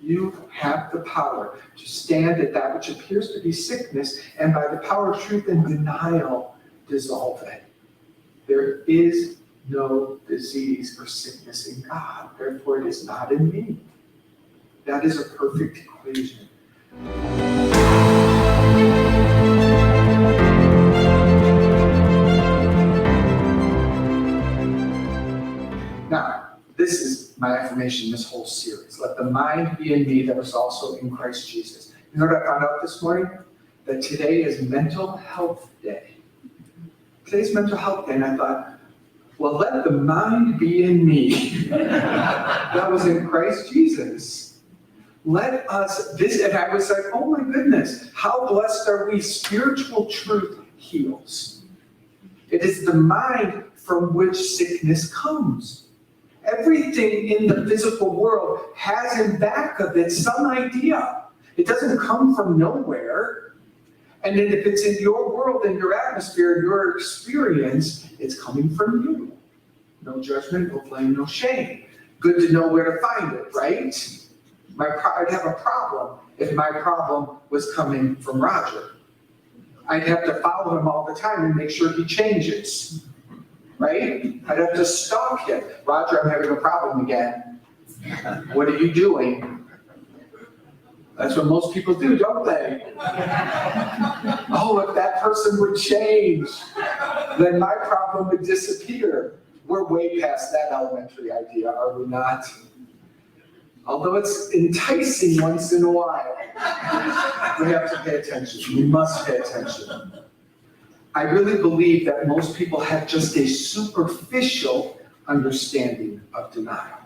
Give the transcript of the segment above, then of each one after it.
You have the power to stand at that which appears to be sickness, and by the power of truth and denial, dissolve it. There is no disease or sickness in God, therefore it is not in me. That is a perfect equation. Now, this is my affirmation this whole series. Let the mind be in me that was also in Christ Jesus. You know what I found out this morning? That today is Mental Health Day. Today's Mental Health Day, and I thought, well, let the mind be in me that was in Christ Jesus. Let us, and I was like, oh my goodness, how blessed are we? Spiritual truth heals. It is the mind from which sickness comes. Everything in the physical world has in back of it some idea. It doesn't come from nowhere. And then if it's in your world, in your atmosphere, your experience, it's coming from you. No judgment, no blame, no shame. Good to know where to find it, right? I'd have a problem if my problem was coming from Roger. I'd have to follow him all the time and make sure he changes. Right? I'd have to stalk him. Roger, I'm having a problem again. What are you doing? That's what most people do, don't they? Oh, if that person would change, then my problem would disappear. We're way past that elementary idea, are we not? Although it's enticing once in a while. We have to pay attention. We must pay attention. I really believe that most people have just a superficial understanding of denial,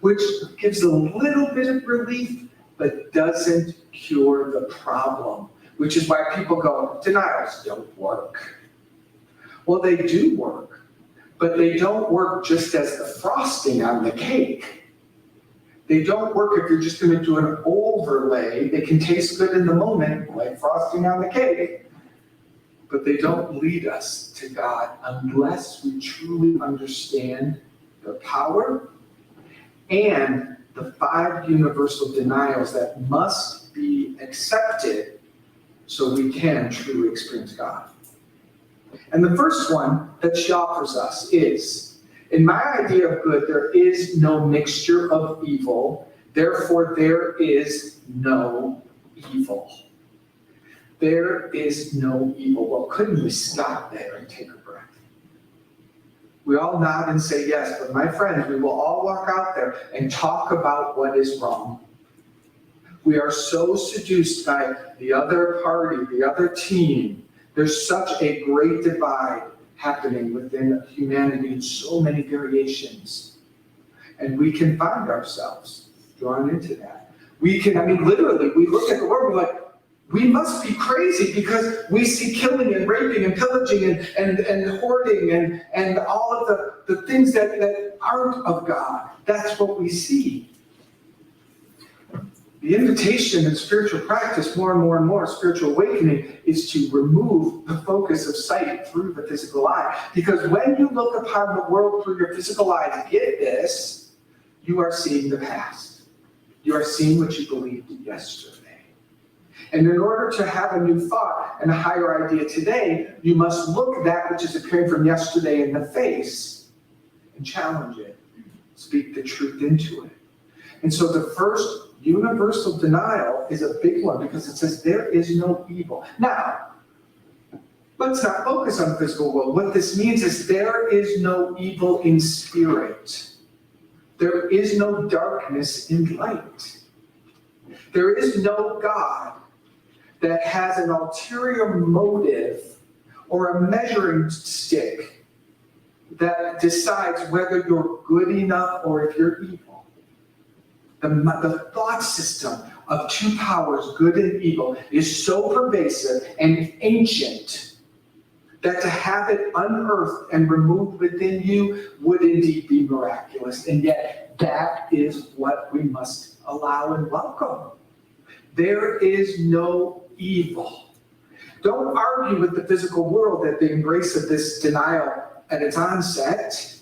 which gives a little bit of relief, but doesn't cure the problem, which is why people go, denials don't work. Well, they do work, but they don't work just as the frosting on the cake. They don't work if you're just going to do an overlay. They can taste good in the moment, like frosting on the cake, but they don't lead us to God unless we truly understand their power and the 5 universal denials that must be accepted so we can truly experience God. And the first one that she offers us is, in my idea of good, there is no mixture of evil, therefore there is no evil. There is no evil. Well, couldn't we stop there and take a breath? We all nod and say yes, but my friends, we will all walk out there and talk about what is wrong. We are so seduced by the other party, the other team. There's such a great divide happening within humanity in so many variations. And we can find ourselves drawn into that. Literally, we look at the world, we're like, we must be crazy because we see killing and raping and pillaging and hoarding and all of the things that aren't of God. That's what we see. The invitation in spiritual practice, more and more and more, spiritual awakening, is to remove the focus of sight through the physical eye. Because when you look upon the world through your physical eye, get this, you are seeing the past. You are seeing what you believed yesterday. And in order to have a new thought and a higher idea today, you must look that which is appearing from yesterday in the face and challenge it. Speak the truth into it. And so the first universal denial is a big one because it says there is no evil. Now, let's not focus on the physical world. What this means is there is no evil in spirit. There is no darkness in light. There is no God that has an ulterior motive or a measuring stick that decides whether you're good enough or if you're evil. The thought system of 2 powers, good and evil, is so pervasive and ancient that to have it unearthed and removed within you would indeed be miraculous. And yet, that is what we must allow and welcome. There is no evil. Don't argue with the physical world at the embrace of this denial at its onset.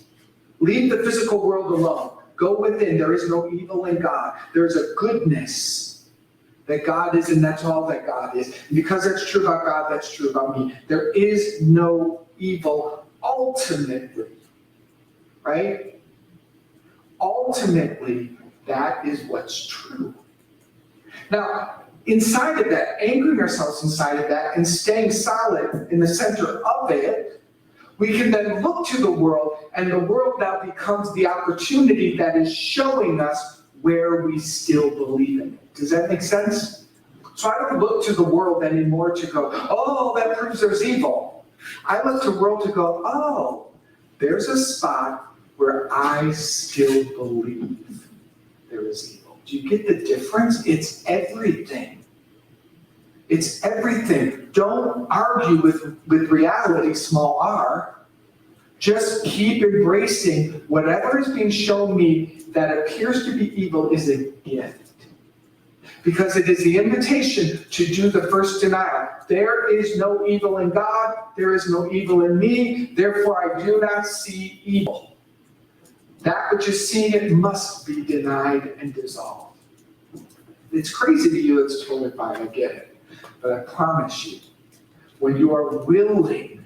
Leave the physical world alone. Go within. There is no evil in God. There's a goodness that God is, and that's all that God is. And because that's true about God, that's true about me. There is no evil ultimately, right? Ultimately, that is what's true. Now, inside of that, anchoring ourselves inside of that and staying solid in the center of it, we can then look to the world, and the world now becomes the opportunity that is showing us where we still believe in it. Does that make sense? So I don't look to the world anymore to go, oh, that proves there's evil. I look to the world to go, oh, there's a spot where I still believe there is evil. Do you get the difference? It's everything. It's everything. Don't argue with reality, small r. Just keep embracing whatever is being shown me that appears to be evil is a gift. Because it is the invitation to do the first denial. There is no evil in God. There is no evil in me. Therefore, I do not see evil. That which is seen, it must be denied and dissolved. It's crazy to you. It's totally fine. I get it. But I promise you, when you are willing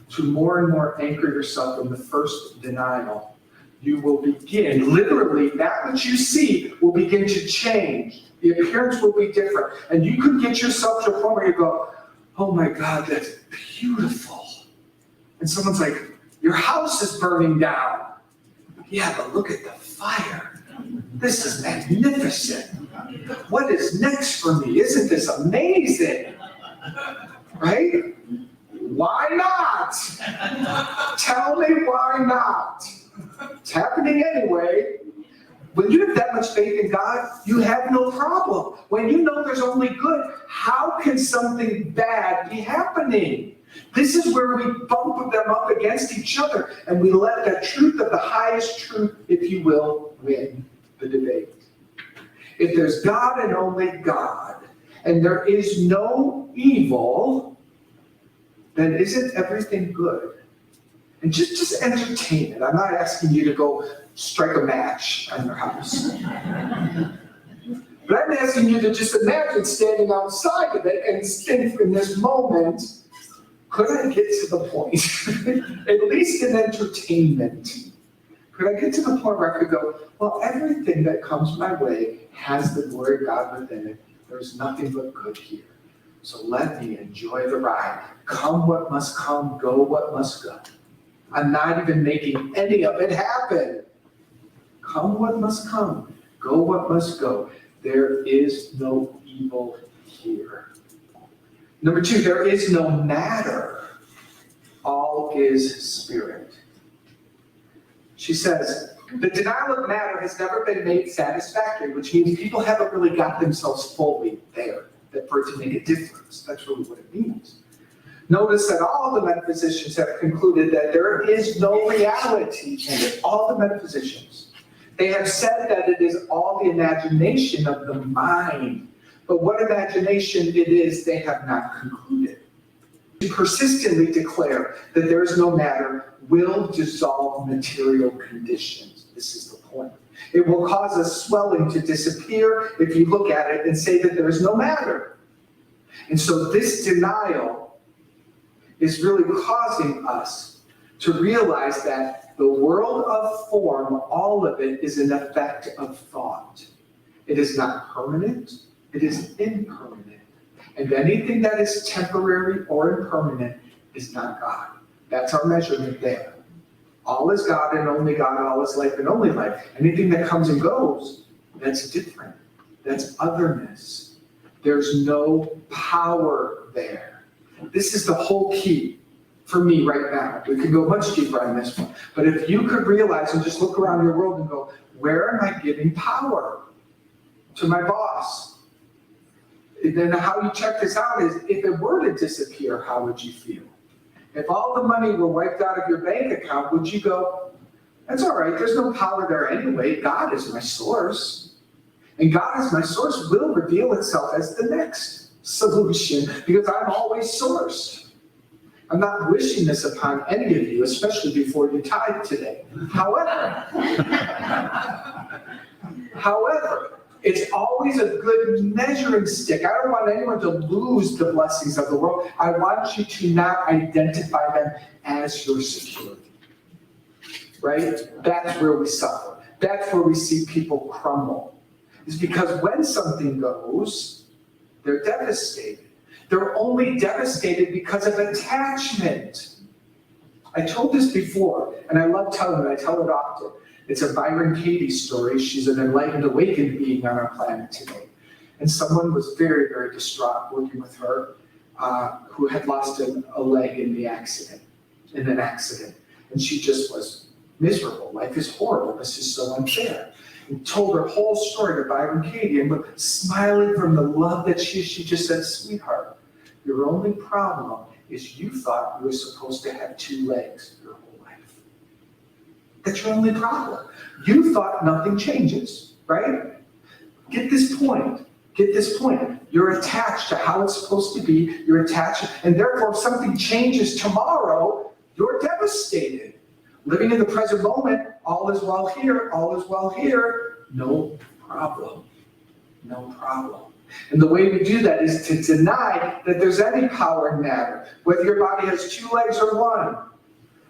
to more and more anchor yourself in the first denial, you will begin, literally, that which you see will begin to change. The appearance will be different. And you could get yourself to a point where you go, oh my God, that's beautiful. And someone's like, your house is burning down. Yeah, but look at the fire. This is magnificent. What is next for me? Isn't this amazing? Right? Why not? Tell me why not. It's happening anyway. When you have that much faith in God, you have no problem. When you know there's only good, how can something bad be happening? This is where we bump them up against each other, and we let the truth of the highest truth, if you will, win the debate. If there's God and only God, and there is no evil, then isn't everything good? And just entertain it. I'm not asking you to go strike a match on your house. But I'm asking you to just imagine standing outside of it and think in this moment, could I get to the point, at least in entertainment, could I get to the point where I could go, well, everything that comes my way has the glory of God within it. There's nothing but good here. So let me enjoy the ride. Come what must come, go what must go. I'm not even making any of it happen. Come what must come, go what must go. There is no evil here. Number two, there is no matter. All is spirit. She says, the denial of matter has never been made satisfactory, which means people haven't really got themselves fully there, that for it to make a difference. That's really what it means. Notice that all the metaphysicians have concluded that there is no reality in it. All the metaphysicians. They have said that it is all the imagination of the mind. But what imagination it is, they have not concluded. To persistently declare that there is no matter will dissolve material conditions. This is the point. It will cause a swelling to disappear if you look at it and say that there is no matter. And so this denial is really causing us to realize that the world of form, all of it, is an effect of thought. It is not permanent, it is impermanent. And anything that is temporary or impermanent is not God. That's our measurement there. All is God and only God, all is life and only life. Anything that comes and goes, that's different. That's otherness. There's no power there. This is the whole key for me right now. We could go much deeper on this one. But if you could realize and just look around your world and go, where am I giving power? To my boss. And then how you check this out is, if it were to disappear, how would you feel? If all the money were wiped out of your bank account, would you go, that's all right, there's no power there anyway. God is my source. And God as my source will reveal itself as the next solution because I'm always sourced. I'm not wishing this upon any of you, especially before you tithe today. However, it's always a good measuring stick. I don't want anyone to lose the blessings of the world. I want you to not identify them as your security. Right? That's where we suffer. That's where we see people crumble. It's because when something goes, they're devastated. They're only devastated because of attachment. I told this before, and I love telling it. I tell it often. It's a Byron Katie story. She's an enlightened, awakened being on our planet today. And someone was very, very distraught working with her who had lost a leg in an accident. And she just was miserable. Life is horrible. This is so unfair. And told her whole story to Byron Katie, and smiling from the love that she just said, sweetheart, your only problem is you thought you were supposed to have 2 legs your whole life. That's your only problem. You thought nothing changes, right? Get this point. You're attached to how it's supposed to be. You're attached, and therefore if something changes tomorrow, you're devastated. Living in the present moment, all is well here, no problem. And the way we do that is to deny that there's any power in matter, whether your body has 2 legs or 1,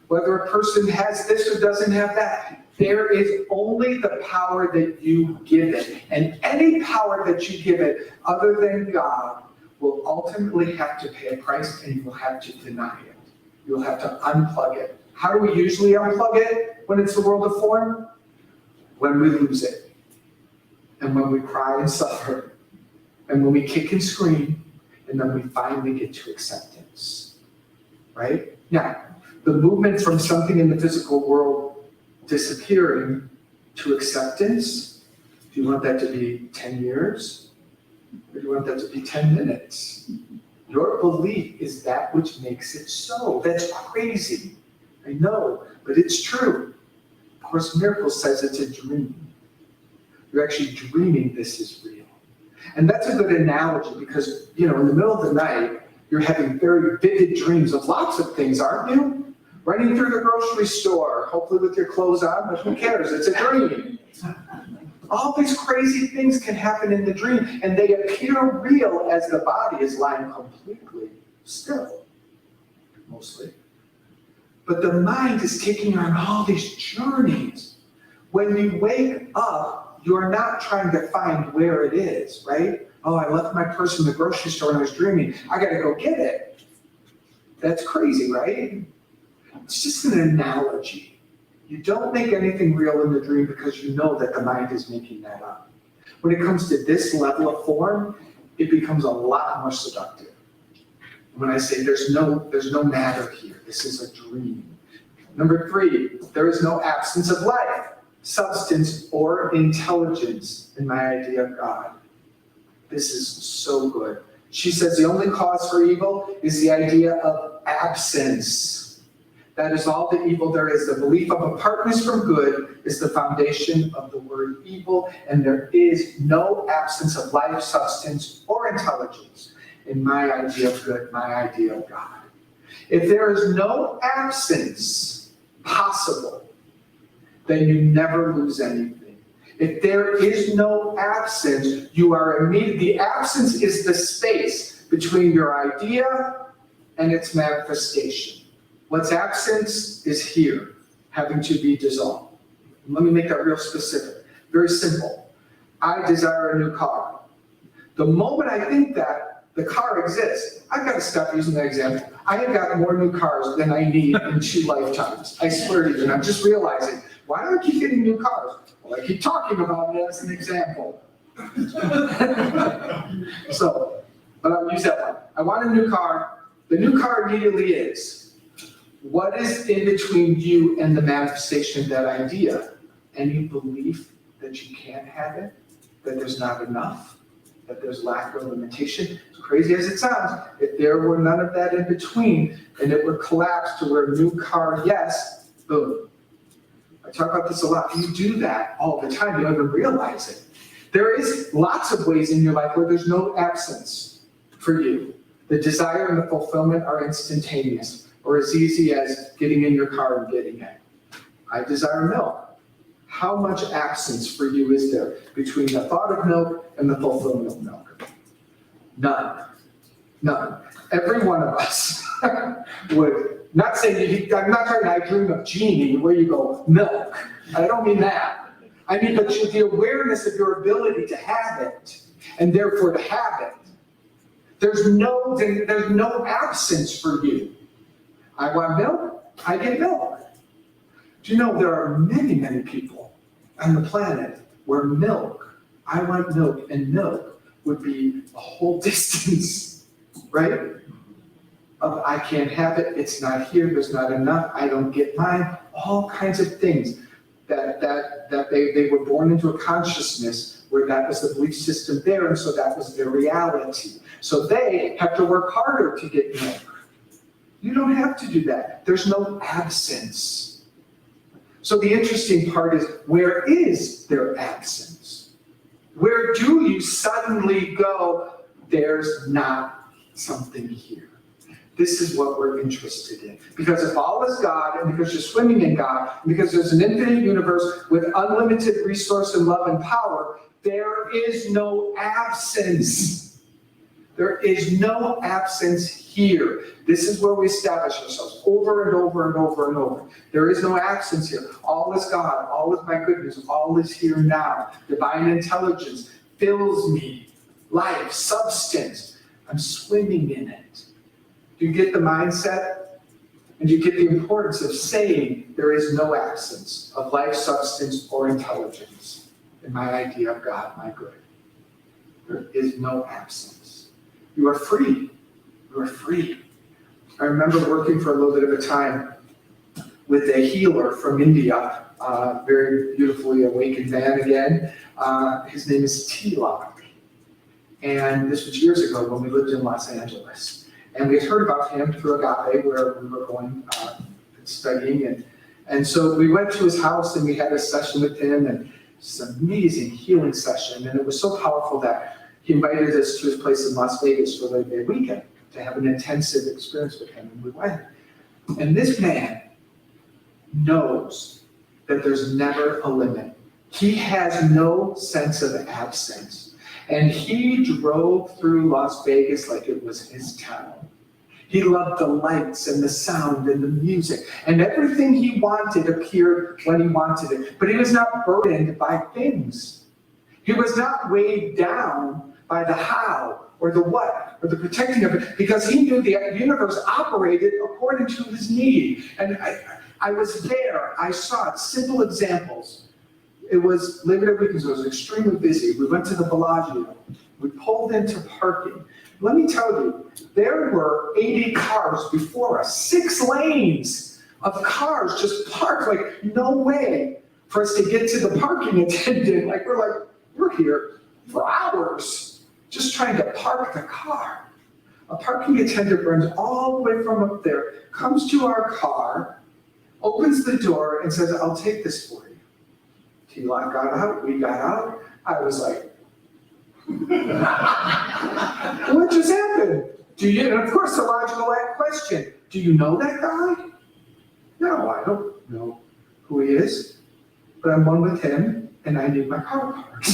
whether a person has this or doesn't have that. There is only the power that you give it. And any power that you give it other than God will ultimately have to pay a price, and you will have to deny it. You'll have to unplug it. How do we usually unplug it when it's the world of form? When we lose it. And when we cry and suffer. And when we kick and scream. And then we finally get to acceptance. Right? Now, the movement from something in the physical world disappearing to acceptance, do you want that to be 10 years? Or do you want that to be 10 minutes? Your belief is that which makes it so. That's crazy. I know, but it's true. Of Course in Miracles says it's a dream. You're actually dreaming this is real. And that's a good analogy because, in the middle of the night, you're having very vivid dreams of lots of things, aren't you? Running through the grocery store, hopefully with your clothes on, but who cares? It's a dream. All these crazy things can happen in the dream, and they appear real as the body is lying completely still, mostly. But the mind is taking you on all these journeys. When you wake up, you're not trying to find where it is, right? Oh, I left my purse in the grocery store and I was dreaming. I got to go get it. That's crazy, right? It's just an analogy. You don't make anything real in the dream because you know that the mind is making that up. When it comes to this level of form, it becomes a lot more seductive. When I say there's no matter here, this is a dream. Number 3, there is no absence of life, substance, or intelligence in my idea of God. This is so good. She says the only cause for evil is the idea of absence. That is all the evil there is. The belief of apartness from good is the foundation of the word evil, and there is no absence of life, substance, or intelligence in my idea of good, my idea of God. If there is no absence possible, then you never lose anything. If there is no absence, you are immediate. The absence is the space between your idea and its manifestation. What's absence is here, having to be dissolved. Let me make that real specific. Very simple. I desire a new car. The moment I think that, the car exists. I've got to stop using that example. I have got more new cars than I need in 2 lifetimes. I swear to you, and I'm just realizing, why do I keep getting new cars? Well, I keep talking about it as an example. But I'll use that one. I want a new car. The new car immediately is. What is in between you and the manifestation of that idea? Any belief that you can't have it? That there's not enough? That there's lack or limitation? As crazy as it sounds, if there were none of that in between, and it would collapse to where new car, yes, boom. I talk about this a lot. You do that all the time. You don't even realize it. There is lots of ways in your life where there's no absence for you. The desire and the fulfillment are instantaneous. or as easy as getting in your car and getting it. I desire milk. How much absence for you is there between the thought of milk and the fulfillment of milk? None. None. Every one of us would, not saying, I'm not talking, I dream of genie, where you go, milk. I don't mean that. I mean, but the awareness of your ability to have it, and therefore to have it. There's no absence for you. I want milk, I get milk. Do you know there are many, many people on the planet where milk, I want milk, and milk would be a whole distance, right? Of I can't have it, it's not here, there's not enough, I don't get mine, all kinds of things that they were born into a consciousness where that was the belief system there, and so that was their reality. So they have to work harder to get milk. You don't have to do that. There's no absence. So the interesting part is, where is their absence? Where do you suddenly go, there's not something here? This is what we're interested in. Because if all is God, and because you're swimming in God, and because there's an infinite universe with unlimited resource and love and power, there is no absence. There is no absence here. This is where we establish ourselves over and over and over and over. There is no absence here. All is God. All is my goodness. All is here now. Divine intelligence fills me. Life, substance. I'm swimming in it. Do you get the mindset? And you get the importance of saying there is no absence of life, substance, or intelligence in my idea of God, my good. There is no absence. You are free. You are free. I remember working for a little bit of a time with a healer from India, very beautifully awakened man again. His name is Tilak. And this was years ago when we lived in Los Angeles. And we had heard about him through Agape, where we were going studying. And so we went to his house and we had a session with him, and it's an amazing healing session. And it was so powerful that he invited us to his place in Las Vegas for Labor Day weekend to have an intensive experience with him. And we went. And this man knows that there's never a limit. He has no sense of absence. And he drove through Las Vegas like it was his town. He loved the lights and the sound and the music, and everything he wanted appeared when he wanted it. But he was not burdened by things. He was not weighed down by the how or the what or the protecting of it, because he knew the universe operated according to his need. And I was there. I saw it. Simple examples. It was Labor Day weekend, so it was extremely busy. We went to the Bellagio. We pulled into parking. Let me tell you, there were 80 cars before us, 6 lanes of cars just parked, like no way for us to get to the parking attendant. We're here for hours just trying to park the car. A parking attendant runs all the way from up there, comes to our car, opens the door and says, "I'll take this for you." Tilak got out, we got out. I was like, what just happened? And of course the logical question, do you know that guy? No, I don't know who he is, but I'm one with him and I need my car parked.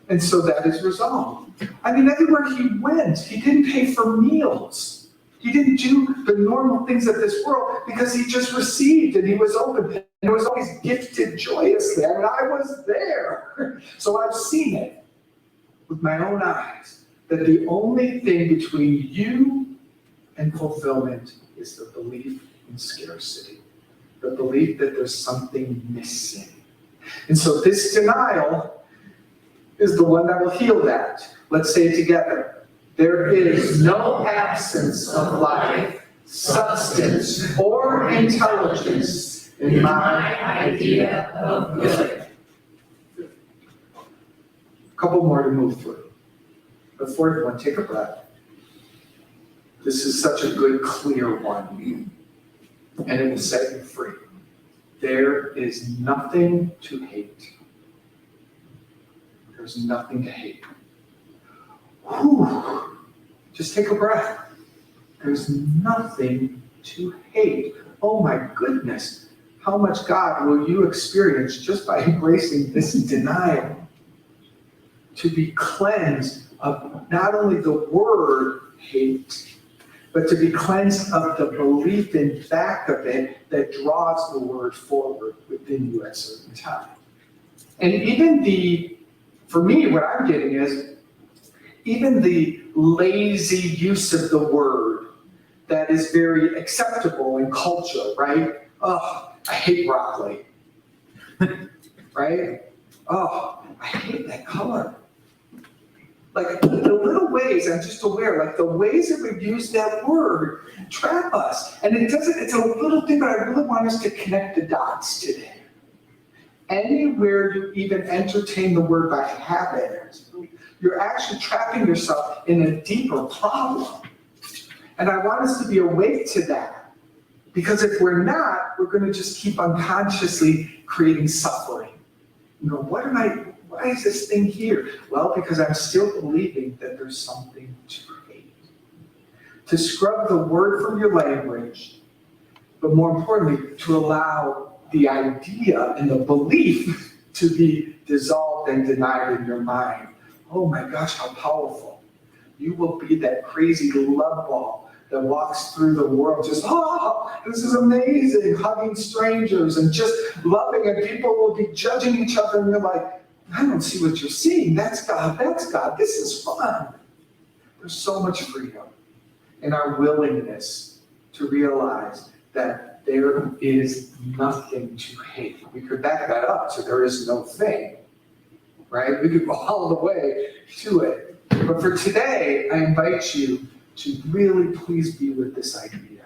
And so that is resolved. I mean, everywhere he went, he didn't pay for meals. He didn't do the normal things of this world because he just received and he was open. And it was always gifted joyously. I mean, I was there. So I've seen it with my own eyes, that the only thing between you and fulfillment is the belief in scarcity, the belief that there's something missing. And so this denial is the one that will heal that. Let's say it together. There is no absence of life, substance, or intelligence in my idea of good. A couple more to move through. The fourth one, take a breath. This is such a good, clear one, and it will set you free. There is nothing to hate. There's nothing to hate. Whew. Just take a breath. there's nothing to hate. Oh my goodness, how much God will you experience just by embracing this denial? To be cleansed of not only the word hate, but to be cleansed of the belief in back of it that draws the word forward within you at a certain time. And even for me, what I'm getting is, even the lazy use of the word that is very acceptable in culture, right? Oh, I hate broccoli, right? Oh, I hate that color. Like the little ways, I'm just aware, like the ways that we use that word trap us. And it's a little thing, but I really want us to connect the dots today. Anywhere you even entertain the word by habit, you're actually trapping yourself in a deeper problem. And I want us to be awake to that. Because if we're not, we're going to just keep unconsciously creating suffering. You know, why is this thing here? Well, because I'm still believing that there's something to hate. To scrub the word from your language, but more importantly, to allow the idea and the belief to be dissolved and denied in your mind. Oh my gosh, how powerful. You will be that crazy love ball that walks through the world just, oh, this is amazing, hugging strangers and just loving, and people will be judging each other, and you're like, I don't see what you're seeing. That's God, this is fun. There's so much freedom in our willingness to realize that there is nothing to hate. We could back that up to there is no thing, right? We could go all the way to it. But for today, I invite you to really please be with this idea.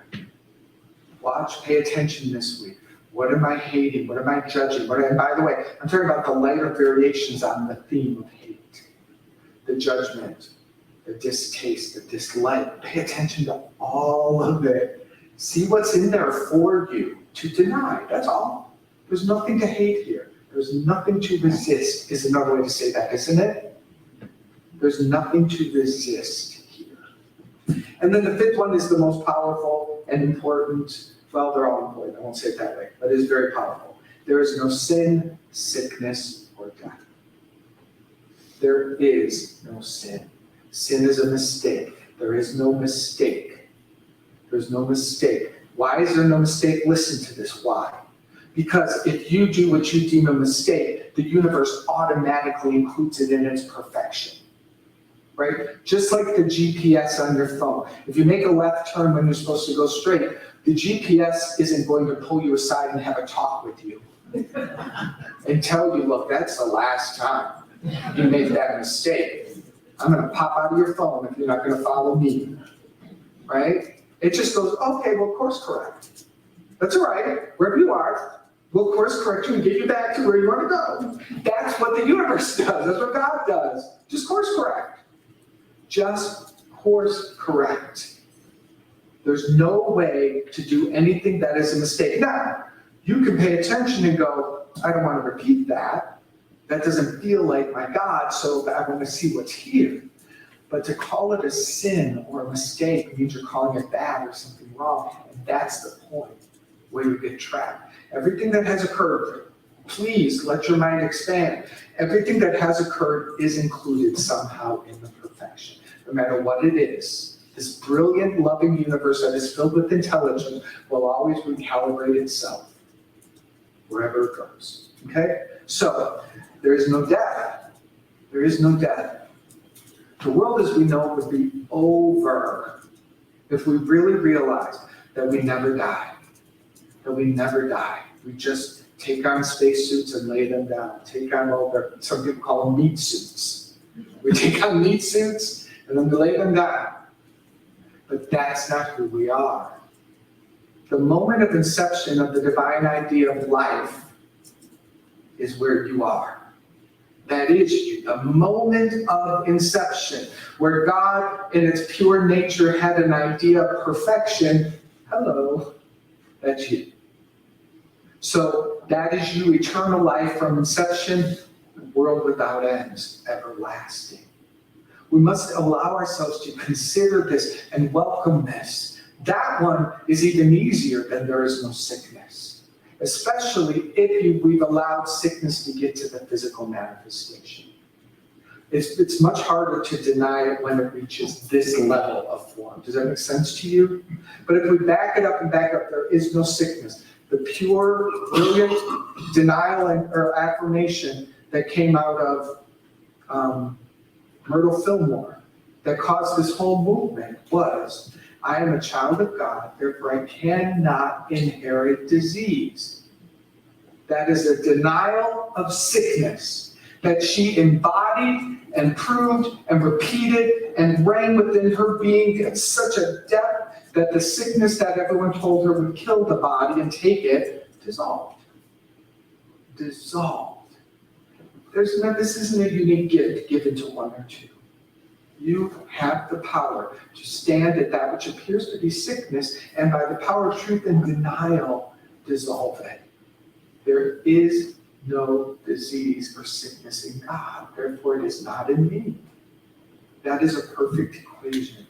Watch, pay attention this week. What am I hating? What am I judging? And by the way, I'm talking about the lighter variations on the theme of hate. The judgment, the distaste, the dislike. Pay attention to all of it. See what's in there for you to deny. That's all. There's nothing to hate here. There's nothing to resist, is another way to say that, isn't it? There's nothing to resist here. And then the fifth one is the most powerful and important. Well, they're all important. I won't say it that way, but it is very powerful. There is no sin, sickness, or death. There is no sin. Sin is a mistake. There is no mistake. There's no mistake. Why is there no mistake? Listen to this. Why? Because if you do what you deem a mistake, the universe automatically includes it in its perfection. Right? Just like the GPS on your phone. If you make a left turn when you're supposed to go straight, the GPS isn't going to pull you aside and have a talk with you and tell you, look, that's the last time you made that mistake. I'm going to pop out of your phone if you're not going to follow me. Right? It just goes, okay, we'll course correct. That's all right. Wherever you are, we'll course correct you and get you back to where you want to go. That's what the universe does. That's what God does. Just course correct. Just course correct. There's no way to do anything that is a mistake. Now, you can pay attention and go, I don't want to repeat that. That doesn't feel like my God, so I want to see what's here. But to call it a sin or a mistake means you're calling it bad or something wrong. And that's the point where you get trapped. Everything that has occurred, please let your mind expand. Everything that has occurred is included somehow in the perfection. No matter what it is, this brilliant, loving universe that is filled with intelligence will always recalibrate itself wherever it goes. Okay? So, there is no death. There is no death. The world as we know it would be over if we really realized that we never die. That we never die. We just take on spacesuits and lay them down. Take on some people call them meat suits. We take on meat suits and then we lay them down. But that's not who we are. The moment of inception of the divine idea of life is where you are. That is you. The moment of inception, where God in its pure nature had an idea of perfection, hello, that's you. So that is you, eternal life from inception, world without ends, everlasting. We must allow ourselves to consider this and welcome this. That one is even easier than there is no sickness, especially if we've allowed sickness to get to the physical manifestation. It's much harder to deny it when it reaches this level of form. Does that make sense to you? But if we back it up, there is no sickness. The pure, brilliant denial or affirmation that came out of Myrtle Fillmore that caused this whole movement was, I am a child of God, therefore I cannot inherit disease. That is a denial of sickness that she embodied and proved and repeated and rang within her being at such a depth that the sickness that everyone told her would kill the body and take it dissolved. Dissolved. This isn't a unique gift given to one or two. You have the power to stand at that which appears to be sickness, and by the power of truth and denial, dissolve it. There is no disease or sickness in God, therefore it is not in me. That is a perfect equation.